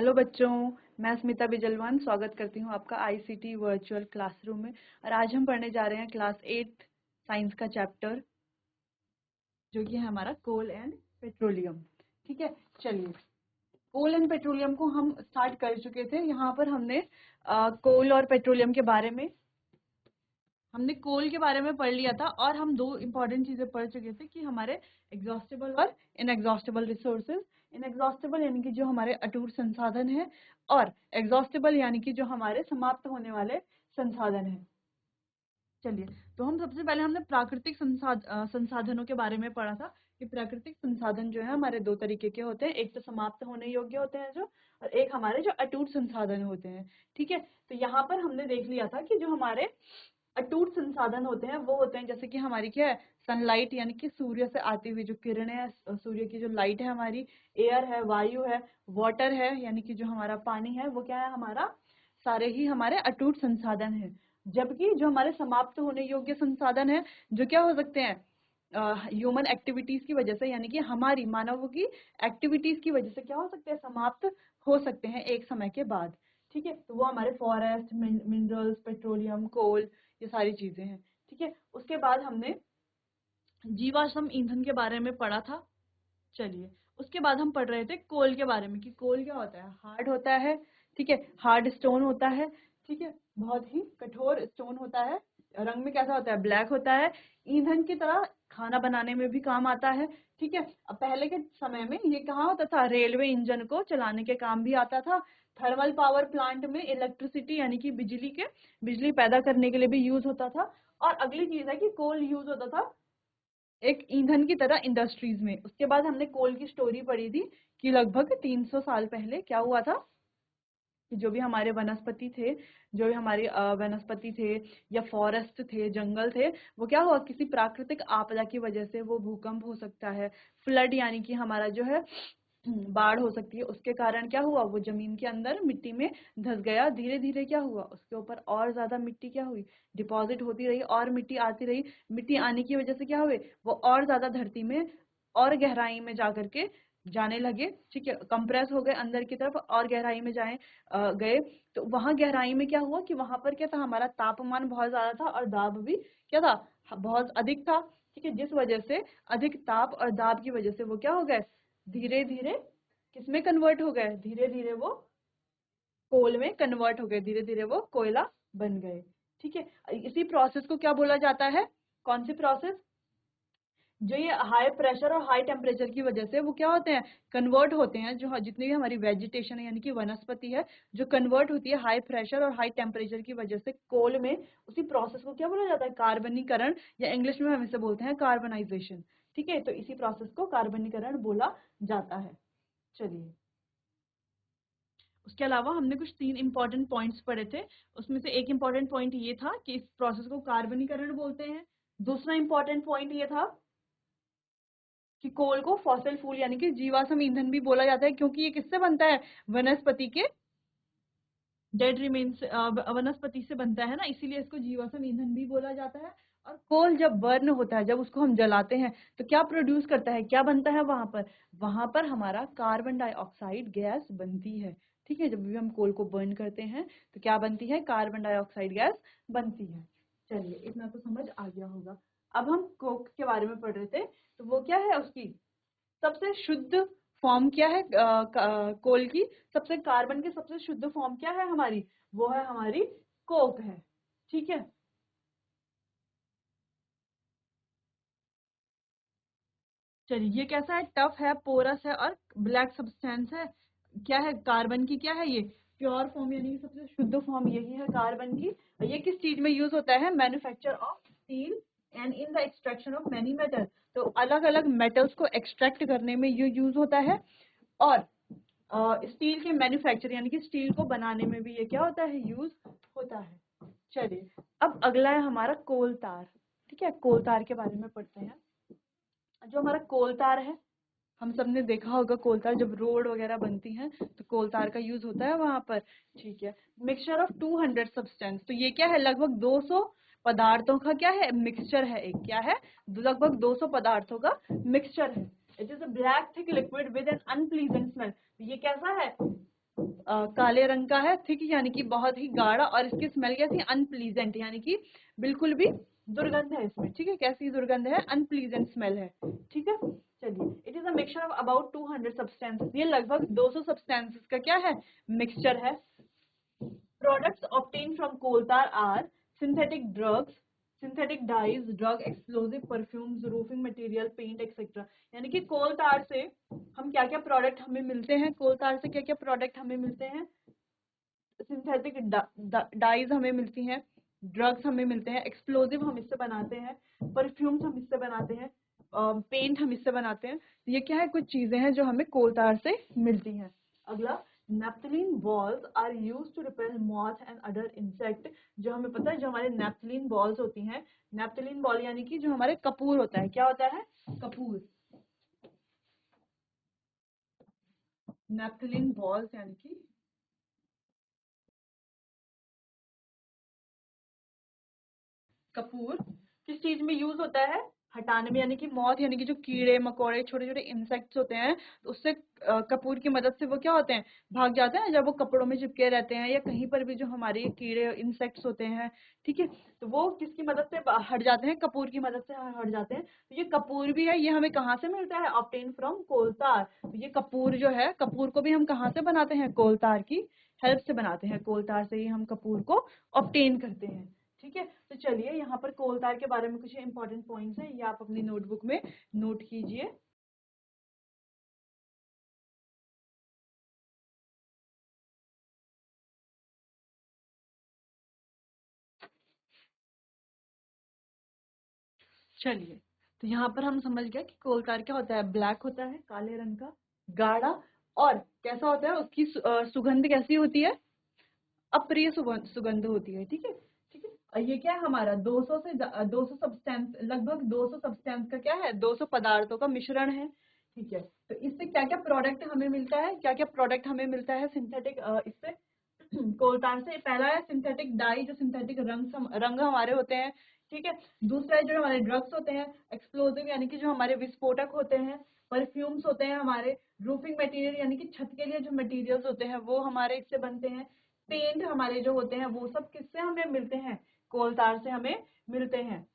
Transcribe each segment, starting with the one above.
Hello बच्चों, मैं स्मिता बिजलवान स्वागत करती हूँ आपका आईसीटी वर्चुअल क्लासरूम में। और आज हम पढ़ने जा रहे हैं क्लास 8 साइंस का चैप्टर जो कि है हमारा कोल एंड पेट्रोलियम। ठीक है, चलिए कोल एंड पेट्रोलियम को हम स्टार्ट कर चुके थे। यहाँ पर हमने कोल और पेट्रोलियम के बारे में हमने कोल के बारे में पढ़ लिया था और हम दो इंपॉर्टेंट चीजें पढ़ चुके थे कि हमारे एग्जॉस्टेबल और इनएग्जॉस्टेबल रिसोर्सेज। इनएग्जॉस्टेबल यानी कि जो हमारे अटूट संसाधन है, और एग्जॉस्टेबल यानी कि जो हमारे समाप्त होने वाले संसाधन है। चलिए, तो हम सबसे पहले हमने प्राकृतिक संसाधनों के बारे में पढ़ा था कि प्राकृतिक संसाधन जो है हमारे दो तरीके के होते हैं। एक तो समाप्त होने योग्य होते हैं जो, और एक हमारे जो अटूट संसाधन होते हैं। ठीक है, तो यहाँ पर हमने देख लिया था कि जो हमारे अटूट संसाधन होते हैं वो होते हैं जैसे कि हमारी क्या है, सनलाइट यानी कि सूर्य से आती हुई जो किरणें हैं, सूर्य की जो लाइट है हमारी, एयर है, वायु है, वाटर है यानी कि जो हमारा पानी है, वो क्या है हमारा, सारे ही हमारे अटूट संसाधन है। जबकि जो हमारे समाप्त होने योग्य संसाधन है, जो क्या हो सकते हैं, ह्यूमन एक्टिविटीज की वजह से यानी कि हमारी मानवों की एक्टिविटीज की वजह से क्या हो सकते हैं, समाप्त हो सकते हैं एक समय के बाद। ठीक है, तो वो हमारे फॉरेस्ट, मिनरल्स, पेट्रोलियम, कोल, ये सारी चीजें हैं। ठीक है, उसके बाद हमने जीवाश्म ईंधन के बारे में पढ़ा था। चलिए, उसके बाद हम पढ़ रहे थे कोल के बारे में कि कोल क्या होता है, हार्ड होता है। ठीक है, हार्ड स्टोन होता है। ठीक है, बहुत ही कठोर स्टोन होता है। रंग में कैसा होता है, ब्लैक होता है। ईंधन की तरह खाना बनाने में भी काम आता है। ठीक है, अब पहले के समय में ये कहाँ होता था, रेलवे इंजन को चलाने के काम भी आता था। थर्मल पावर प्लांट में इलेक्ट्रिसिटी यानी कि बिजली पैदा करने के लिए भी यूज होता था। और अगली चीज है कि कोल यूज होता था एक ईंधन की तरह इंडस्ट्रीज में। उसके बाद हमने कोल की स्टोरी पढ़ी थी कि लगभग 300 साल पहले क्या हुआ था कि जो भी हमारे वनस्पति थे, जो भी हमारे वनस्पति थे या फॉरेस्ट थे, जंगल थे, वो क्या हुआ, किसी प्राकृतिक आपदा की वजह से वो भूकंप हो सकता है, फ्लड यानी कि हमारा जो है बाढ़ हो सकती है, उसके कारण क्या हुआ, वो जमीन के अंदर मिट्टी में धस गया। धीरे धीरे क्या हुआ, उसके ऊपर और ज्यादा मिट्टी क्या हुई, डिपॉजिट होती रही और मिट्टी आती रही। मिट्टी आने की वजह से क्या हुए, वो और ज्यादा धरती में और गहराई में जा करके जाने लगे। ठीक है, कंप्रेस हो गए अंदर की तरफ और गहराई में गए। तो वहां गहराई में क्या हुआ कि वहां पर क्या था, हमारा तापमान बहुत ज्यादा था और दाब भी क्या था, बहुत अधिक था। ठीक है, जिस वजह से अधिक ताप और दाब की वजह से वो क्या हो गए, धीरे धीरे किसमें कन्वर्ट हो गए, धीरे धीरे वो कोल में कन्वर्ट हो गए, धीरे धीरे वो कोयला बन गए। ठीक है, इसी प्रोसेस को क्या बोला जाता है, कौन सी प्रोसेस, जो ये हाई प्रेशर और हाई टेम्परेचर की वजह से वो क्या होते हैं, कन्वर्ट होते हैं। जो जितनी भी हमारी वेजिटेशन है यानी कि वनस्पति है, जो कन्वर्ट होती है हाई प्रेशर और हाई टेम्परेचर की वजह से कोल में, उसी प्रोसेस को क्या बोला जाता है, कार्बनीकरण, या इंग्लिश में हम इसे बोलते हैं कार्बनाइजेशन। ठीक है, तो इसी प्रोसेस को कार्बनीकरण बोला जाता है। चलिए, उसके अलावा हमने कुछ 3 इंपॉर्टेंट पॉइंट्स पढ़े थे। उसमें से एक इंपॉर्टेंट पॉइंट ये था कि इस प्रोसेस को कार्बनीकरण बोलते हैं। दूसरा इंपॉर्टेंट पॉइंट ये था कि कोल को फॉसिल फ्यूल यानी कि जीवाश्म ईंधन भी बोला जाता है, क्योंकि ये किससे बनता है, वनस्पति के डेड रिमेन्स, वनस्पति से बनता है ना, इसीलिए इसको जीवाश्म ईंधन भी बोला जाता है। और कोल जब बर्न होता है, जब उसको हम जलाते हैं, तो क्या प्रोड्यूस करता है, क्या बनता है वहां पर हमारा कार्बन डाइऑक्साइड गैस बनती है। ठीक है, जब भी हम कोल को बर्न करते हैं तो क्या बनती है, कार्बन डाइऑक्साइड गैस बनती है। चलिए, इतना तो समझ आ गया होगा। अब हम कोक के बारे में पढ़ रहे थे, तो वो क्या है, उसकी सबसे शुद्ध फॉर्म क्या है, कोल की सबसे, कार्बन की सबसे शुद्ध फॉर्म क्या है हमारी, वो है हमारी कोक है। ठीक है, चलिए, ये कैसा है, टफ है, पोरस है और ब्लैक सब्सटेंस है। क्या है, कार्बन की क्या है, ये प्योर फॉर्म यानी कि सबसे शुद्ध फॉर्म यही है कार्बन की। ये किस चीज में यूज होता है, manufacture of steel and in the extraction of many metal. तो अलग अलग मेटल्स को एक्सट्रैक्ट करने में ये यूज होता है। और स्टील के मैन्युफैक्चर यानी कि स्टील को बनाने में भी ये क्या होता है, यूज होता है। चलिए, अब अगला है हमारा कोल तार। ठीक है, कोल तार के बारे में पढ़ते हैं। जो हमारा कोल तार है, हम सब ने देखा होगा कोल तार, जब रोड वगैरह बनती हैं तो कोल तार का यूज होता है वहां पर। ठीक है, मिक्सचर ऑफ 200 सब्सटेंस, तो ये क्या है, लगभग 200 पदार्थों का क्या है, मिक्सचर है। एक क्या है, लगभग 200 पदार्थों का मिक्सचर है। It is a black thick liquid with an unpleasant smell. ये कैसा है, काले रंग का है, ठीक है, यानी कि बहुत ही गाढ़ा, और इसकी स्मेल कैसी, अनप्लीजेंट, यानी कि बिल्कुल भी दुर्गंध है इसमें, ठीक है, कैसी दुर्गंध है, अनप्लीजेंट स्मेल है, ठीक है। चलिए, it is a mixture of about 200 substances, ये लगभग 200 सब्सटेंसेस का क्या है, मिक्सचर है। Products obtained from coal tar are synthetic drugs, synthetic dyes, drug explosive, perfumes, roofing material, paint, etc. यानी कि कोल तार से हम क्या क्या प्रोडक्ट हमें मिलते हैं, कोल तार से क्या क्या प्रोडक्ट हमें मिलते हैं, सिंथेटिक डाइज हमें मिलती हैं, ड्रग्स हमें मिलते हैं, एक्सप्लोजिव हम इससे बनाते हैं, परफ्यूम्स हम इससे बनाते हैं, पेंट हम इससे बनाते हैं। ये क्या है, कुछ चीजें हैं जो हमें कोल तार से मिलती हैं। अगला, naphthalene balls are use to repel moth and other insect. जो हमें पता है, जो हमारे नेप्थलीन बॉल्स होती हैं, नेप्थलीन बॉल यानी कि जो हमारे कपूर होता है, क्या होता है, कपूर, नेप्थलीन बॉल्स यानी कि कपूर किस चीज में यूज होता है, हटाने में, यानी कि मौत, यानी कि जो कीड़े मकोड़े छोटे छोटे इंसेक्ट्स होते हैं, तो उससे कपूर की मदद से वो क्या होते हैं, भाग जाते हैं, जब वो कपड़ों में चिपके रहते हैं, या कहीं पर भी जो हमारे कीड़े इंसेक्ट्स होते हैं, ठीक है, तो वो किसकी मदद से हट जाते हैं, कपूर की मदद से हट जाते हैं। तो ये कपूर भी है, ये हमें कहाँ से मिलता है, ऑब्टेन फ्रॉम कोलतार। तो ये कपूर जो है, कपूर को भी हम कहाँ से बनाते हैं, कोलतार की हेल्प से बनाते हैं, कोलतार से ही हम कपूर को ऑब्टेन करते हैं, ठीक है। तो चलिए, यहाँ पर कोल तार के बारे में कुछ इंपॉर्टेंट पॉइंट्स हैं, ये आप अपनी नोटबुक में नोट कीजिए। चलिए, तो यहाँ पर हम समझ गए कि कोल तार क्या होता है, ब्लैक होता है, काले रंग का, गाढ़ा, और कैसा होता है, उसकी सुगंध कैसी होती है, अप्रिय सुगंध होती है, ठीक है, ठीक है। और ये क्या है हमारा 200 से 200 सब्सटेंस, लगभग 200 सब्सटेंस का क्या है, 200 पदार्थों का मिश्रण है, ठीक है। तो इससे क्या क्या प्रोडक्ट हमें मिलता है, क्या क्या प्रोडक्ट हमें मिलता है सिंथेटिक, इससे कोलतार से। पहला है सिंथेटिक डाई, जो सिंथेटिक रंग हमारे होते हैं, ठीक है। दूसरा है जो हमारे ड्रग्स होते हैं, एक्सप्लोजिव यानी कि जो हमारे विस्फोटक होते हैं, परफ्यूम्स होते हैं हमारे, रूफिंग मटेरियल यानी कि छत के लिए जो मटेरियल्स होते हैं वो हमारे इससे बनते हैं, पेंट हमारे जो होते हैं वो सब किससे हमें मिलते हैं, कोल तार से हमें मिलते हैं।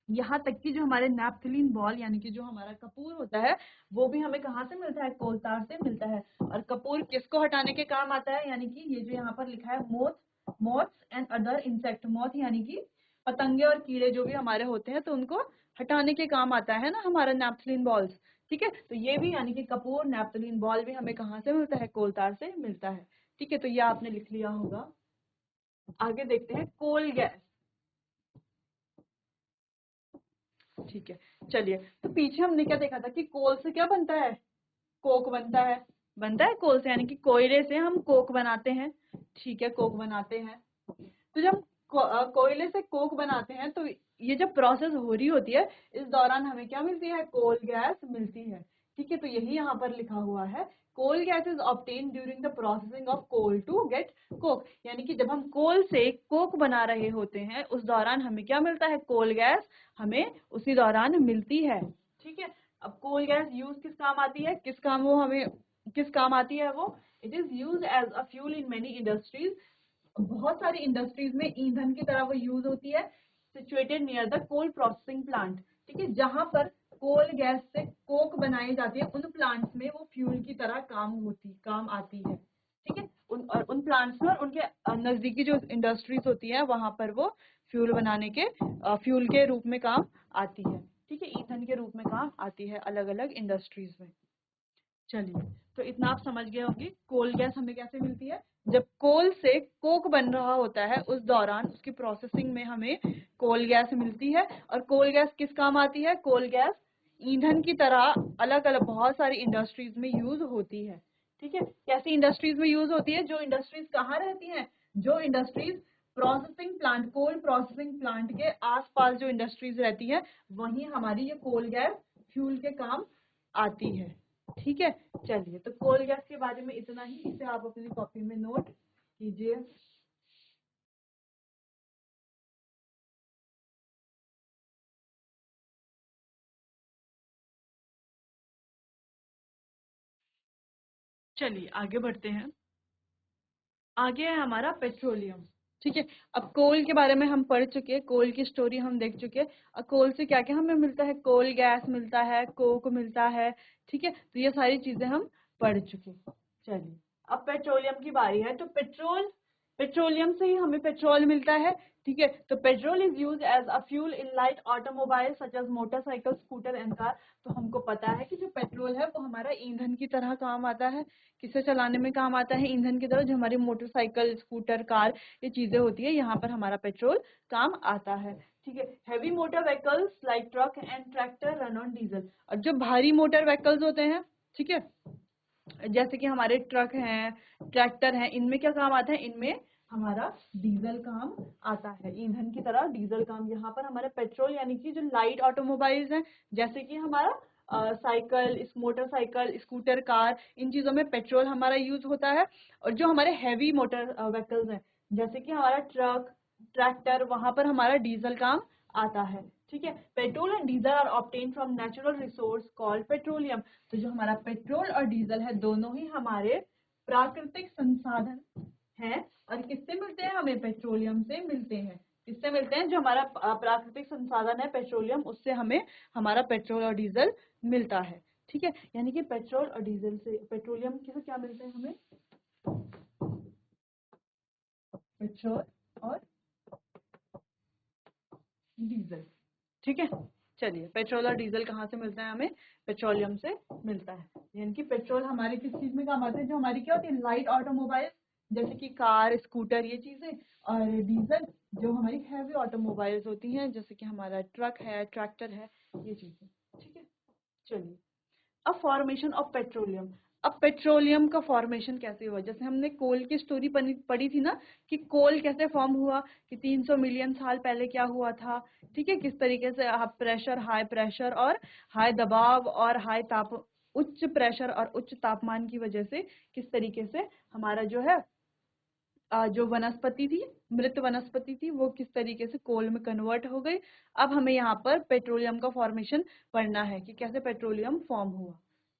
यहाँ तक कि जो हमारे नैप्थलीन बॉल यानी कि जो हमारा कपूर होता है, वो भी हमें कहाँ से मिलता है, कोल तार से मिलता है। और कपूर किसको हटाने के काम आता है, यानी कि ये जो यहाँ पर लिखा है, moths and other insect, moth यानी कि पतंगे और कीड़े जो भी हमारे होते हैं, तो उनको हटाने के काम आता है ना हमारा नैप्थलीन बॉल्स, ठीक है। तो ये भी यानी कि कपूर, नैप्थलीन बॉल भी हमें कहाँ से मिलता है, कोल तार से मिलता है, ठीक है। तो ये आपने लिख लिया होगा। आगे देखते हैं, कोल गैस, ठीक है। चलिए, तो पीछे हमने क्या देखा था कि कोल से क्या बनता है, कोक बनता है कोल से, यानी कि कोयले से हम कोक बनाते हैं, ठीक है, कोक बनाते हैं। तो जब कोयले से कोक बनाते हैं, तो ये जब प्रोसेस हो रही होती है, इस दौरान हमें क्या मिलती है, कोल गैस मिलती है, ठीक है। तो यही यहाँ पर लिखा हुआ है, coal gas is obtain during the processing of coal to get coke, यानी कि जब हम कोल से कोक बना रहे होते हैं, उस दौरान हमें क्या मिलता है, कोल गैस हमें उसी दौरान मिलती है, ठीक है। अब कोल गैस यूज किस काम आती है, किस काम आती है वो, it is use as a fuel in many industries, बहुत सारी इंडस्ट्रीज में ईंधन की तरह वो यूज होती है, situated near the coal processing plant, ठीक है, जहां पर कोल गैस से कोक बनाई जाती है, उन प्लांट्स में वो फ्यूल की तरह काम आती है, ठीक है। उन प्लांट्स में और उनके नजदीकी जो इंडस्ट्रीज होती है, वहां पर वो फ्यूल बनाने के फ्यूल के रूप में काम आती है, ठीक है, ईंधन के रूप में काम आती है अलग अलग इंडस्ट्रीज में। चलिए, तो इतना आप समझ गए होंगे कोल गैस हमें कैसे मिलती है, जब कोल से कोक बन रहा होता है, उस दौरान उसकी प्रोसेसिंग में हमें कोल गैस मिलती है। और कोल गैस किस काम आती है, कोल गैस ईंधन की तरह अलग अलग बहुत सारी इंडस्ट्रीज में यूज होती है, ठीक है। कैसी इंडस्ट्रीज में यूज होती है, जो इंडस्ट्रीज कहाँ रहती हैं, जो इंडस्ट्रीज प्रोसेसिंग प्लांट, कोल प्रोसेसिंग प्लांट के आसपास जो इंडस्ट्रीज रहती है, वहीं हमारी ये कोल गैस फ्यूल के काम आती है, ठीक है। चलिए, तो कोल गैस के बारे में इतना ही, इसे आप अपनी कॉपी में नोट कीजिए। चलिए, आगे बढ़ते हैं। आगे है हमारा पेट्रोलियम। ठीक है, अब कोल के बारे में हम पढ़ चुके हैं, कोल की स्टोरी हम देख चुके हैं। और कोल से क्या क्या हमें मिलता है, कोल गैस मिलता है, कोक मिलता है। ठीक है, तो ये सारी चीजें हम पढ़ चुके हैं। चलिए, अब पेट्रोलियम की बारी है। तो पेट्रोलियम से ही हमें पेट्रोल मिलता है। ठीक है, तो petrol is use as a fuel in light automobile such as motorcycle, scooter and car. तो हमको पता है कि जो पेट्रोल है वो हमारा ईंधन की तरह काम आता है। किसे चलाने में काम आता है, ईंधन की तरह। जो हमारी मोटरसाइकिल, स्कूटर, कार, ये चीजें होती है, यहाँ पर हमारा पेट्रोल काम आता है। ठीक है, heavy motor vehicles like truck and tractor run on diesel. और जो भारी मोटर व्हीकल्स होते हैं, ठीक है, जैसे कि हमारे ट्रक हैं, ट्रैक्टर हैं, इनमें क्या काम आता है, इनमें हमारा डीजल काम आता है। ईंधन की तरह डीजल काम। यहाँ पर हमारे पेट्रोल यानी कि जो लाइट ऑटोमोबाइल्स हैं, जैसे कि हमारा साइकिल, इस मोटरसाइकिल, स्कूटर, कार, इन चीजों में पेट्रोल हमारा यूज होता है। और जो हमारे हैवी मोटर व्हीकल्स हैं, जैसे कि हमारा ट्रक, ट्रैक्टर, वहां पर हमारा डीजल काम आता है। ठीक है, petrol and diesel are obtain from natural resource called petroleum. तो जो हमारा पेट्रोल और डीजल है, दोनों ही हमारे प्राकृतिक संसाधन हैं। और किससे मिलते हैं, हमें पेट्रोलियम से मिलते हैं। किससे मिलते हैं, जो हमारा प्राकृतिक संसाधन है पेट्रोलियम, उससे हमें हमारा पेट्रोल और डीजल मिलता है। ठीक है, यानी कि पेट्रोल और डीजल से, पेट्रोलियम से क्या मिलते हैं हमें, पेट्रोल और डीजल। ठीक है, चलिए, पेट्रोल और डीजल कहाँ से मिलता है, हमें पेट्रोलियम से मिलता है। यानी कि पेट्रोल हमारे किस चीज में काम आते हैं, जो हमारी क्या होती है, लाइट ऑटोमोबाइल, जैसे कि कार, स्कूटर, ये चीजें। और डीजल जो हमारी हैवी ऑटोमोबाइल्स होती हैं, जैसे कि हमारा ट्रक है, ट्रैक्टर है, ये चीजें। ठीक है, चलिए, अब फॉर्मेशन ऑफ पेट्रोलियम। अब पेट्रोलियम का फॉर्मेशन कैसे हुआ, जैसे हमने कोल की स्टोरी पढ़ी थी ना, कि कोल कैसे फॉर्म हुआ, कि 300 मिलियन साल पहले क्या हुआ था। ठीक है, किस तरीके से हाई प्रेशर और हाई दबाव और उच्च प्रेशर और उच्च तापमान की वजह से किस तरीके से हमारा जो है जो वनस्पति थी, मृत वनस्पति थी, वो किस तरीके से कोल में कन्वर्ट हो गई। अब हमें यहाँ पर पेट्रोलियम का फॉर्मेशन पढ़ना है कि कैसे पेट्रोलियम फॉर्म हुआ।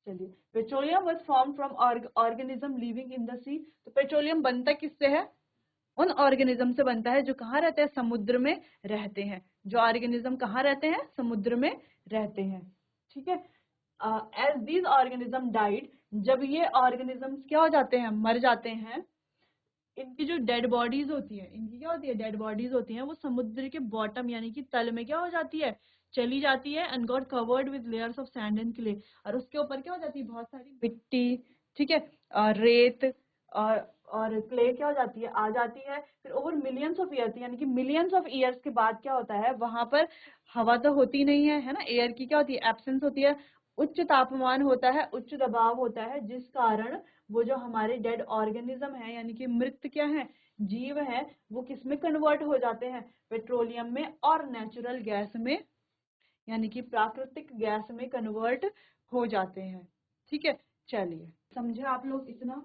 चलिए, petroleum was form from organism living in the sea. तो पेट्रोलियम बनता किससे है, उन ऑर्गेनिज्म से बनता है जो कहाँ रहते हैं, समुद्र में रहते हैं। जो ऑर्गेनिज्म कहाँ रहते हैं, समुद्र में रहते हैं। ठीक है, एज दीज ऑर्गेनिज्म डाइड, जब ये ऑर्गेनिजम्स क्या हो जाते हैं, मर जाते हैं, इनकी जो डेड बॉडीज होती है, इनकी क्या होती है, डेड बॉडीज होती हैं, वो समुद्र के बॉटम यानी कि तल में क्या हो जाती है, चली जाती है, and got covered with layers of sand and clay. और उसके ऊपर क्या हो जाती है, बहुत सारी मिट्टी, ठीक है, और रेत और क्ले क्या हो जाती है, आ जाती है। फिर ओवर मिलियंस ऑफ ईयर्स, यानी कि मिलियंस ऑफ ईयर्स के बाद क्या होता है, वहां पर हवा तो होती नहीं है ना, एयर की क्या होती है, एब्सेंस होती है। उच्च तापमान होता है, उच्च दबाव होता है, जिस कारण वो जो हमारे डेड ऑर्गेनिज्म है, यानी कि मृत क्या है, जीव है, वो किस में कन्वर्ट हो जाते हैं, पेट्रोलियम में और नेचुरल गैस में, यानी कि प्राकृतिक गैस में कन्वर्ट हो जाते हैं। ठीक है, चलिए, समझे आप लोग इतना।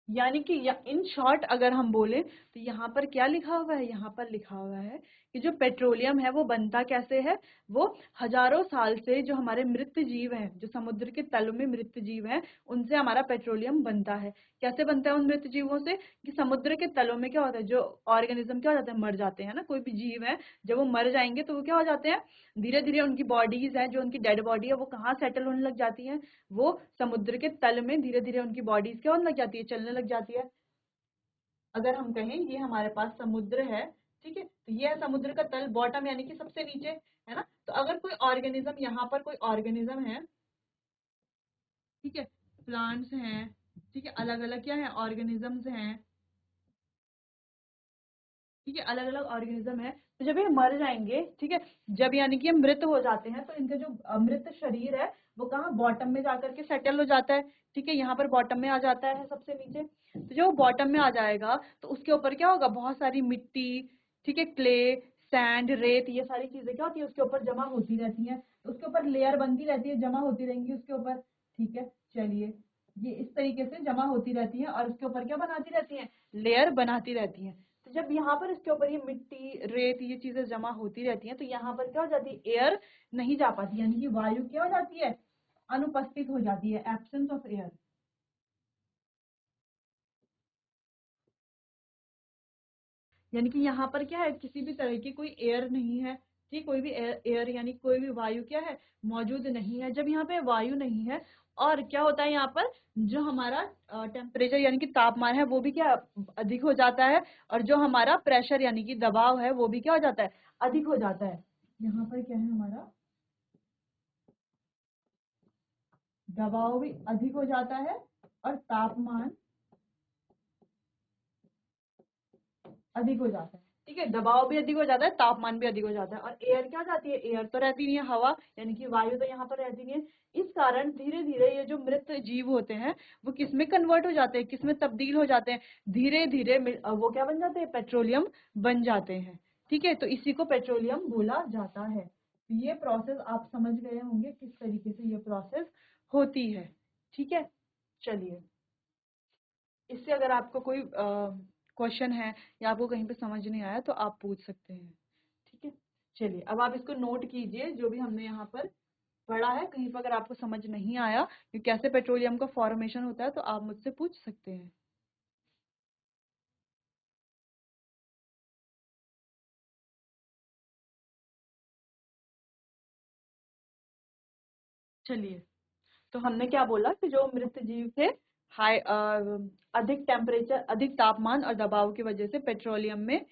यानी कि इन शॉर्ट अगर हम बोले तो यहाँ पर क्या लिखा हुआ है, यहाँ पर लिखा हुआ है कि जो पेट्रोलियम है वो बनता कैसे है, वो हजारों साल से जो हमारे मृत जीव हैं, जो समुद्र के तल में मृत जीव हैं, उनसे हमारा पेट्रोलियम बनता है। कैसे बनता है उन मृत जीवों से, कि समुद्र के तलों में क्या होता है, जो ऑर्गेनिज्म क्या हो जाते हैं, मर जाते हैं ना, कोई भी जीव है, जब वो मर जाएंगे तो वो क्या हो जाते हैं, धीरे धीरे उनकी बॉडीज है, जो उनकी डेड बॉडी है, वो कहाँ सेटल होने लग जाती है, वो समुद्र के तल में धीरे धीरे उनकी बॉडीज क्या होने लग जाती है, चलने लग जाती है। अगर हम कहें ये हमारे पास समुद्र है, ठीक है, तो ये है समुद्र का तल, बॉटम यानी कि सबसे नीचे, है ना। तो अगर कोई ऑर्गेनिज्म, यहाँ पर कोई ऑर्गेनिज्म है, ठीक है, प्लांट्स हैं, ठीक है, अलग अलग क्या है, ऑर्गेनिजम्स हैं, ठीक है, अलग अलग ऑर्गेनिज्म है। तो जब ये मर जाएंगे, ठीक है, जब यानी कि ये मृत हो जाते हैं, तो इनका जो मृत शरीर है वो कहाँ, बॉटम में जाकर के सेटल हो जाता है। ठीक है, यहाँ पर बॉटम में आ जाता है सबसे नीचे। तो जो बॉटम में आ जाएगा तो उसके ऊपर क्या होगा, बहुत सारी मिट्टी, ठीक है, क्ले, सैंड, रेत, ये सारी चीजें क्या होती है, उसके ऊपर जमा होती रहती हैं। तो उसके ऊपर लेयर बनती रहती है, जमा होती रहेंगी उसके ऊपर। ठीक है, चलिए, ये इस तरीके से जमा होती रहती है और उसके ऊपर क्या बनाती रहती है, लेयर बनाती रहती है। तो जब यहाँ पर इसके ऊपर ये मिट्टी रेत ये चीजें जमा होती रहती हैं तो यहाँ पर क्या हो जाती है, एयर नहीं जा पाती, यानी कि वायु क्या हो जाती है, अनुपस्थित हो जाती है, एब्सेंस ऑफ एयर। यानी कि यहाँ पर क्या है, किसी भी तरह की कोई एयर नहीं है, ठीक, कोई भी एयर यानी कोई भी वायु क्या है, मौजूद नहीं है। जब यहाँ पे वायु नहीं है और क्या होता है, यहाँ पर जो हमारा टेम्परेचर यानी कि तापमान है वो भी क्या अधिक हो जाता है, और जो हमारा प्रेशर यानी कि दबाव है वो भी क्या हो जाता है, अधिक हो जाता है। यहाँ पर क्या है, हमारा दबाव भी अधिक हो जाता है और तापमान अधिक हो जाता है, ठीक है, दबाव भी अधिक हो जाता है, तापमान भी अधिक हो जाता है। और एयर क्या जाती है, एयर तो रहती नहीं है, हवा यानी कि वायु तो यहाँ पर रहती नहीं है। इस कारण धीरे धीरे ये जो मृत जीव होते हैं वो किस में कन्वर्ट हो जाते हैं, किस में तब्दील हो जाते हैं, धीरे धीरे वो क्या बन जाते हैं, पेट्रोलियम बन जाते हैं, ठीक है। तो इसी को पेट्रोलियम बोला जाता है। तो ये प्रोसेस आप समझ गए होंगे किस तरीके से ये प्रोसेस होती है, ठीक है। चलिए, इससे अगर आपको कोई क्वेश्चन है या आपको कहीं पे समझ नहीं आया तो आप पूछ सकते हैं, ठीक है। चलिए, अब आप इसको नोट कीजिए जो भी हमने यहाँ पर पढ़ा है। कहीं पर अगर आपको समझ नहीं आया कि कैसे पेट्रोलियम का फॉर्मेशन होता है तो आप मुझसे पूछ सकते हैं। चलिए, तो हमने क्या बोला कि जो मृत जीव थे हाई अधिक टेम्परेचर, अधिक तापमान और दबाव की वजह से पेट्रोलियम में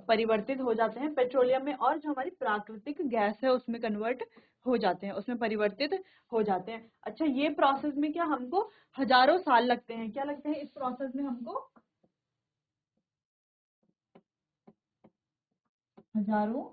परिवर्तित हो जाते हैं, पेट्रोलियम में, और जो हमारी प्राकृतिक गैस है उसमें कन्वर्ट हो जाते हैं, उसमें परिवर्तित हो जाते हैं। अच्छा, ये प्रोसेस में क्या हमको हजारों साल लगते हैं, क्या लगते हैं इस प्रोसेस में हमको हजारों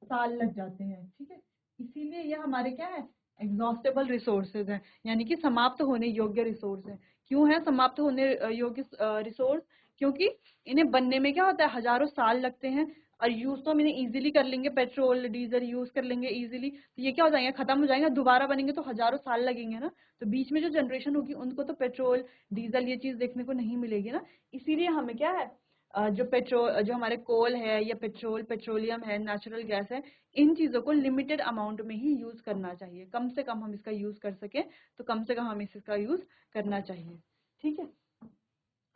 साल लग जाते हैं, ठीक है। इसीलिए ये हमारे क्या है, एग्जॉस्टेबल रिसोर्सेज हैं, यानी कि समाप्त होने योग्य रिसोर्स हैं। क्यों है समाप्त होने योग्य रिसोर्स, क्योंकि इन्हें बनने में क्या होता है, हजारों साल लगते हैं, और यूज तो हम इन्हें इजीली कर लेंगे, पेट्रोल डीजल यूज कर लेंगे इजीली, तो ये क्या हो जाएंगे, खत्म हो जाएंगे, दोबारा बनेंगे तो हजारों साल लगेंगे ना। तो बीच में जो जनरेशन होगी उनको तो पेट्रोल डीजल ये चीज देखने को नहीं मिलेगी ना। इसीलिए हमें क्या है, जो हमारे कोल है या पेट्रोलियम है, नेचुरल गैस है, इन चीजों को लिमिटेड अमाउंट में ही यूज करना चाहिए, कम से कम हम इसका यूज कर सके तो कम से कम हमें इसका यूज करना चाहिए, ठीक है।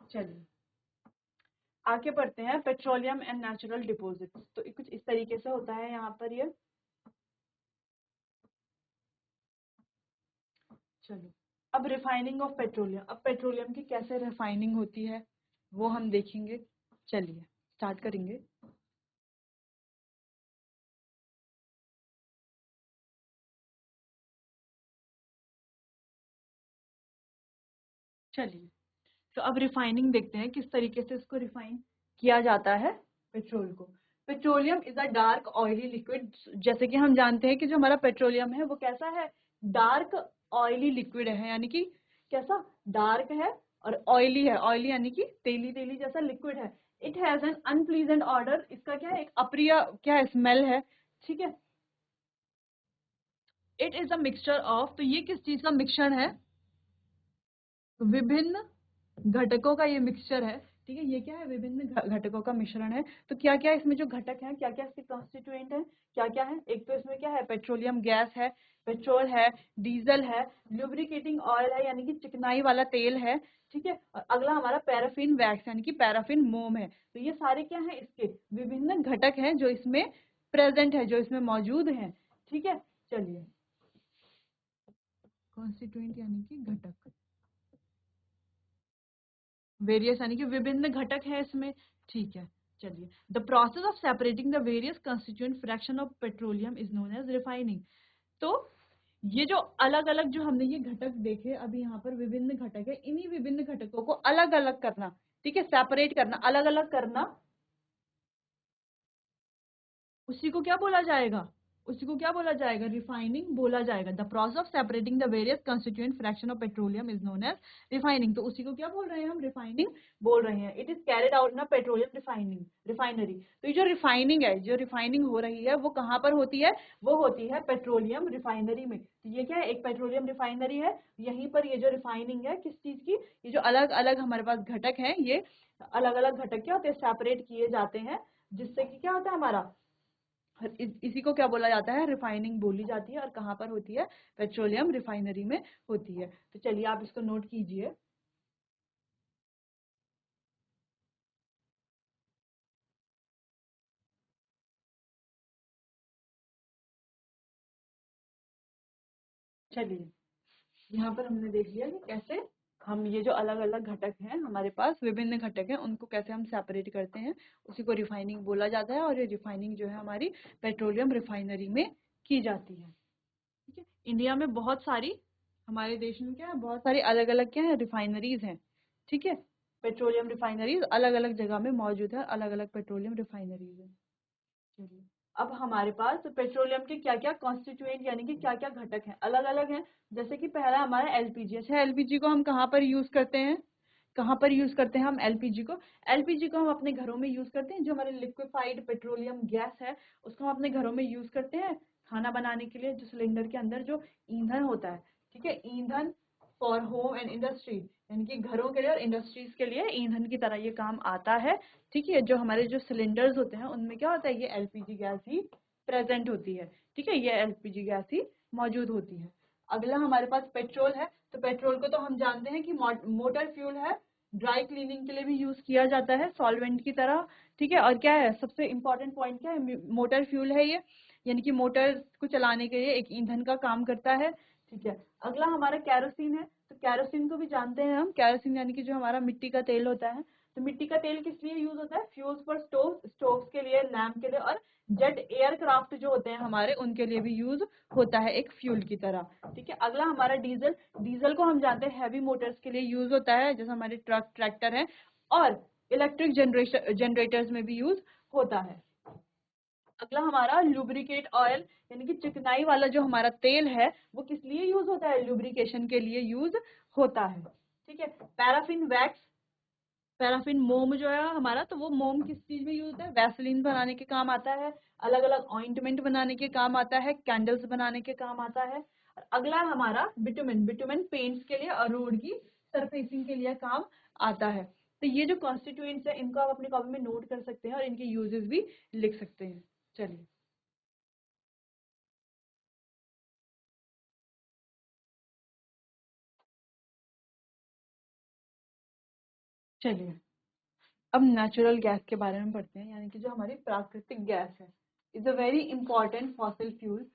चलिए, आगे बढ़ते हैं, पेट्रोलियम एंड नेचुरल डिपॉजिट्स। तो कुछ इस तरीके से होता है यहाँ पर ये। चलो, अब रिफाइनिंग ऑफ पेट्रोलियम, अब पेट्रोलियम की कैसे रिफाइनिंग होती है वो हम देखेंगे। चलिए, स्टार्ट करेंगे। चलिए, तो अब रिफाइनिंग देखते हैं किस तरीके से इसको रिफाइन किया जाता है पेट्रोल को। Petroleum is a dark oily liquid. जैसे कि हम जानते हैं कि जो हमारा पेट्रोलियम है वो कैसा है, डार्क ऑयली लिक्विड है, यानी कि कैसा, डार्क है और ऑयली है, ऑयली यानी कि तेली तेली जैसा लिक्विड है। It has an unpleasant order, इसका क्या है, एक अप्रिय क्या स्मेल है, ठीक है। It is a mixture of, तो ये किस चीज का मिक्सचर है, विभिन्न घटकों का ये मिक्सचर है, ठीक है। ये क्या है, विभिन्न घटकों का मिश्रण है। तो क्या क्या इसमें जो घटक हैं, क्या क्या इसके कॉन्स्टिट्यूएंट है, क्या क्या है, एक तो इसमें क्या है, पेट्रोलियम गैस है, पेट्रोल है, डीजल है, लुब्रिकेटिंग ऑयल है यानी कि चिकनाई वाला तेल है, ठीक है। और अगला हमारा पैराफिन वैक्स यानी कि पैराफिन मोम है। तो ये सारे क्या है, इसके विभिन्न घटक हैं जो इसमें प्रेजेंट है, जो इसमें मौजूद हैं, ठीक है। चलिए, कॉन्स्टिट्यूएंट यानी कि घटक, वेरियस यानी कि विभिन्न घटक है इसमें, ठीक है। चलिए, the process of separating the various constituent fraction of petroleum is known as refining. तो ये जो अलग अलग जो हमने ये घटक देखे, अभी यहाँ पर विभिन्न घटक है, इन्हीं विभिन्न घटकों को अलग अलग करना, ठीक है, सेपरेट करना, अलग अलग करना, उसी को क्या बोला जाएगा, उसी को क्या बोला जाएगा, रिफाइनिंग बोला जाएगा। The process of separating the various constituent fraction of petroleum is known as refining. तो उसी को क्या बोल रहे हैं हम, रिफाइनिंग बोल रहे हैं। It is carried out in petroleum refining refinery. तो ये जो रिफाइनिंग है, जो रिफाइनिंग हो रही है वो कहाँ पर होती है, वो होती है पेट्रोलियम रिफाइनरी में। तो ये क्या है, एक पेट्रोलियम रिफाइनरी है, यहीं पर ये जो रिफाइनिंग है किस चीज की, ये जो अलग अलग हमारे पास घटक है ये अलग अलग घटक क्या होते हैं, सेपरेट किए जाते हैं, जिससे कि क्या होता है हमारा, इसी को क्या बोला जाता है, रिफाइनिंग बोली जाती है। और कहाँ पर होती है, पेट्रोलियम रिफाइनरी में होती है। तो चलिए आप इसको नोट कीजिए। चलिए यहाँ पर हमने देख लिया कि कैसे हम ये जो अलग अलग घटक हैं हमारे पास, विभिन्न घटक हैं, उनको कैसे हम सेपरेट करते हैं, उसी को रिफाइनिंग बोला जाता है। और ये रिफाइनिंग जो है हमारी पेट्रोलियम रिफाइनरी में की जाती है। ठीक है, इंडिया में बहुत सारी, हमारे देश में क्या है, बहुत सारी अलग अलग क्या है, रिफाइनरीज हैं। ठीक है, पेट्रोलियम रिफाइनरीज अलग अलग जगह में मौजूद है, अलग अलग पेट्रोलियम रिफाइनरीज है। चलिए, अब हमारे पास पेट्रोलियम के क्या क्या कॉन्स्टिट्यूएंट यानी कि क्या क्या घटक हैं, अलग अलग हैं। जैसे कि पहला हमारा एलपीजी। अच्छा, एलपीजी को हम कहाँ पर यूज करते हैं, कहाँ पर यूज करते हैं हम एलपीजी को, एलपीजी को हम अपने घरों में यूज करते हैं। जो हमारे लिक्विफाइड पेट्रोलियम गैस है उसको हम अपने घरों में यूज करते हैं खाना बनाने के लिए। जो सिलेंडर के अंदर जो ईंधन होता है, ठीक है, ईंधन फॉर होम एंड इंडस्ट्री, यानी कि घरों के लिए और इंडस्ट्रीज के लिए ईंधन की तरह ये काम आता है। ठीक है, जो हमारे जो सिलेंडर्स होते हैं उनमें क्या होता है, ये एलपीजी गैस ही प्रेजेंट होती है। ठीक है, ये एलपीजी गैस ही मौजूद होती है। अगला हमारे पास पेट्रोल है। तो पेट्रोल को तो हम जानते हैं कि मोटर फ्यूल है, ड्राई क्लीनिंग के लिए भी यूज किया जाता है सॉल्वेंट की तरह। ठीक है, और क्या है, सबसे इंपॉर्टेंट पॉइंट क्या है, मोटर फ्यूल है ये, यानी कि मोटर को चलाने के लिए एक ईंधन का काम करता है। ठीक है, अगला हमारा कैरोसिन है। तो कैरोसिन को भी जानते हैं हम, कैरोसिन यानी कि जो हमारा मिट्टी का तेल होता है। तो मिट्टी का तेल किस लिए यूज होता है, फ्यूल्स फॉर स्टोव्स के लिए, लैम्प के लिए, और जेट एयरक्राफ्ट जो होते हैं हमारे उनके लिए भी यूज होता है एक फ्यूल की तरह। ठीक है, अगला हमारा डीजल। डीजल को हम जानते हैं हैवी मोटर्स के लिए यूज होता है, जैसे हमारे ट्रक ट्रैक्टर है, और इलेक्ट्रिक जनरेटर्स में भी यूज होता है। अगला हमारा लुब्रिकेट ऑयल, यानी कि चिकनाई वाला जो हमारा तेल है वो किस लिए यूज होता है, लुब्रिकेशन के लिए यूज होता है। ठीक है, पैराफिन वैक्स, पैराफिन मोम जो है हमारा, तो वो मोम किस चीज में यूज होता है, वैसलीन बनाने के काम आता है, अलग अलग ऑइंटमेंट बनाने के काम आता है, कैंडल्स बनाने के काम आता है। और अगला हमारा बिटुमेन, बिटुमेन पेंट्स के लिए और रोड की सरफेसिंग के लिए काम आता है। तो ये जो कॉन्स्टिट्यूएंट्स है इनको आप अपनी कॉपी में नोट कर सकते हैं और इनके यूजेस भी लिख सकते हैं। चलिए, चलिए अब नेचुरल गैस के बारे में पढ़ते हैं, यानी कि जो हमारी प्राकृतिक गैस है, is a very important fossil fuel.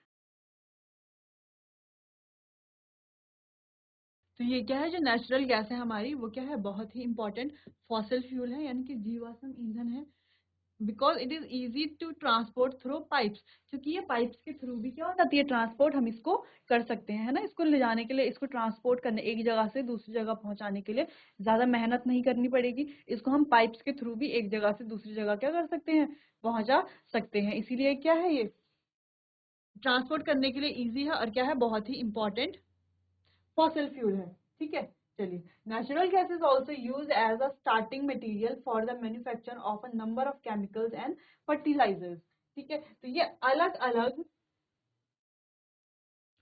तो ये क्या है, जो नेचुरल गैस है हमारी, वो क्या है, बहुत ही इंपॉर्टेंट फॉसिल फ्यूल है, यानी कि जीवाश्म ईंधन है। Because it is easy to transport through pipes, क्योंकि ये पाइप्स के थ्रू भी क्या हो जाती है, ट्रांसपोर्ट हम इसको कर सकते हैं, है ना। इसको ले जाने के लिए, इसको ट्रांसपोर्ट करने, एक जगह से दूसरी जगह पहुंचाने के लिए ज्यादा मेहनत नहीं करनी पड़ेगी। इसको हम पाइप्स के थ्रू भी एक जगह से दूसरी जगह क्या कर सकते हैं, पहुंचा सकते हैं। इसीलिए क्या है, ये ट्रांसपोर्ट करने के लिए इजी है, और क्या है, बहुत ही इंपॉर्टेंट फॉसिल फ्यूल है। ठीक है, चलिए, natural gas is also use as a starting material for the manufacture of a number of chemicals and fertilisers. ठीक है, तो ये अलग अलग,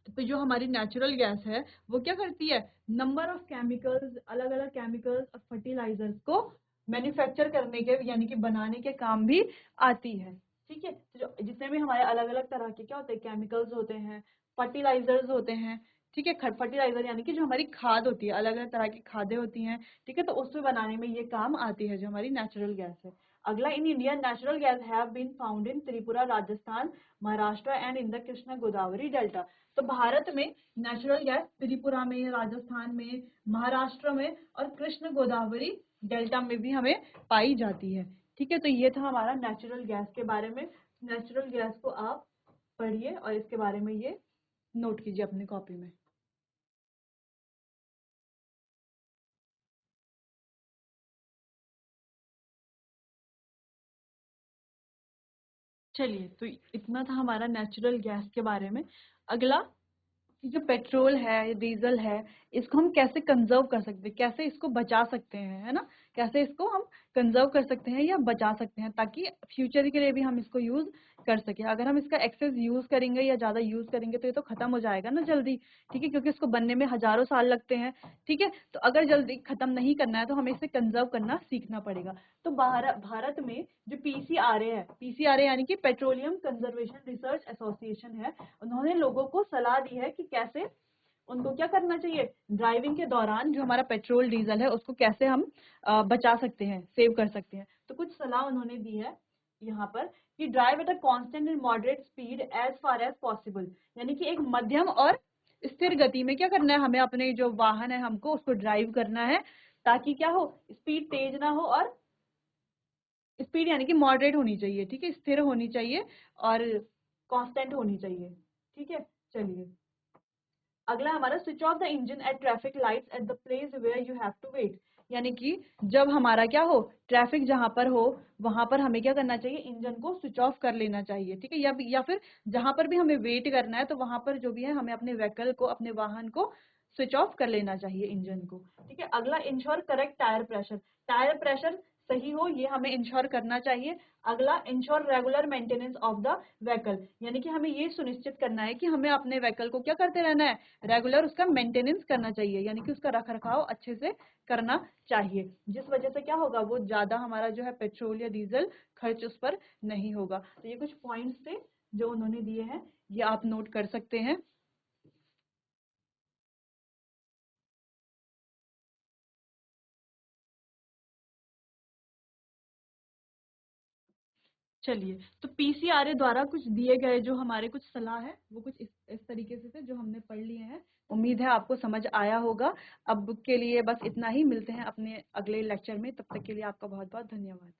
तो जो हमारी नेचुरल गैस है वो क्या करती है, नंबर ऑफ केमिकल्स, अलग अलग केमिकल्स और फर्टिलाइजर्स को मैन्युफैक्चर करने के, यानी कि बनाने के काम भी आती है। ठीक है, तो जो जितने भी हमारे अलग अलग तरह के क्या होते हैं, केमिकल्स होते हैं, फर्टिलाइजर्स होते हैं। ठीक है, फर्टिलाइजर यानी कि जो हमारी खाद होती है, अलग अलग तरह की खादें होती हैं। ठीक है, तो उसमें बनाने में ये काम आती है जो हमारी नेचुरल गैस है। अगला, in India natural gas have been found in Tripura, Rajasthan, Maharashtra and in the Krishna Godavari delta. तो भारत में नेचुरल गैस त्रिपुरा में, राजस्थान में, महाराष्ट्र में और कृष्ण गोदावरी डेल्टा में भी हमें पाई जाती है। ठीक है, तो ये था हमारा नेचुरल गैस के बारे में। नेचुरल गैस को आप पढ़िए और इसके बारे में ये नोट कीजिए अपनी कॉपी में। चलिए, तो इतना था हमारा नेचुरल गैस के बारे में। अगला, कि जो पेट्रोल है, डीजल है, इसको हम कैसे कंजर्व कर सकते हैं, कैसे इसको बचा सकते हैं, है ना। कैसे इसको हम कंजर्व कर सकते हैं या बचा सकते हैं, ताकि फ्यूचर के लिए भी हम इसको यूज कर सकें। अगर हम इसका एक्सेस यूज करेंगे या ज़्यादा यूज करेंगे तो ये तो खत्म हो जाएगा ना जल्दी, ठीक है, क्योंकि इसको बनने में हजारों साल लगते हैं, ठीक है। तो अगर जल्दी खत्म नहीं करना है तो हमें इसे कंजर्व करना सीखना पड़ेगा। तो भारत में जो पीसीआरए है, पीसीआरए यानी कि पेट्रोलियम कंजर्वेशन रिसर्च एसोसिएशन है, उन्होंने लोगों को सलाह दी है कि कैसे उनको क्या करना चाहिए, ड्राइविंग के दौरान जो हमारा पेट्रोल डीजल है उसको कैसे हम बचा सकते हैं, सेव कर सकते हैं। तो कुछ सलाह उन्होंने दी है यहाँ पर कि drive at a constant and moderate speed as far as possible, यानी कि एक मध्यम और स्थिर गति में क्या करना है, हमें अपने जो वाहन है हमको उसको ड्राइव करना है, ताकि क्या हो, स्पीड तेज ना हो, और स्पीड यानी कि मॉडरेट होनी चाहिए, ठीक है, स्थिर होनी चाहिए और कांस्टेंट होनी चाहिए, ठीक है। चलिए अगला हमारा switch off the engine at traffic lights at the place where you have to wait, यानी कि जब हमारा क्या हो, ट्रैफिक जहां पर हो वहां पर हमें क्या करना चाहिए, इंजन को स्विच ऑफ कर लेना चाहिए, ठीक है, या फिर जहां पर भी हमें वेट करना है तो वहां पर जो भी है हमें अपने व्हीकल को, अपने वाहन को स्विच ऑफ कर लेना चाहिए इंजन को, ठीक है। अगला ensure correct tyre pressure, tyre pressure सही हो ये हमें इंश्योर करना चाहिए। अगला ensure regular maintenance of the vehicle, यानी कि हमें ये सुनिश्चित करना है कि हमें अपने व्हीकल को क्या करते रहना है, रेगुलर उसका मेंटेनेंस करना चाहिए, यानी कि उसका रख रखाव अच्छे से करना चाहिए, जिस वजह से क्या होगा, वो ज्यादा हमारा जो है पेट्रोल या डीजल खर्च उस पर नहीं होगा। तो ये कुछ पॉइंट्स थे जो उन्होंने दिए हैं, ये आप नोट कर सकते हैं। चलिए, तो पीसीआरए द्वारा कुछ दिए गए जो हमारे कुछ सलाह है वो कुछ इस तरीके से थे जो हमने पढ़ लिए हैं। उम्मीद है आपको समझ आया होगा। अब के लिए बस इतना ही, मिलते हैं अपने अगले लेक्चर में, तब तक के लिए आपका बहुत बहुत धन्यवाद।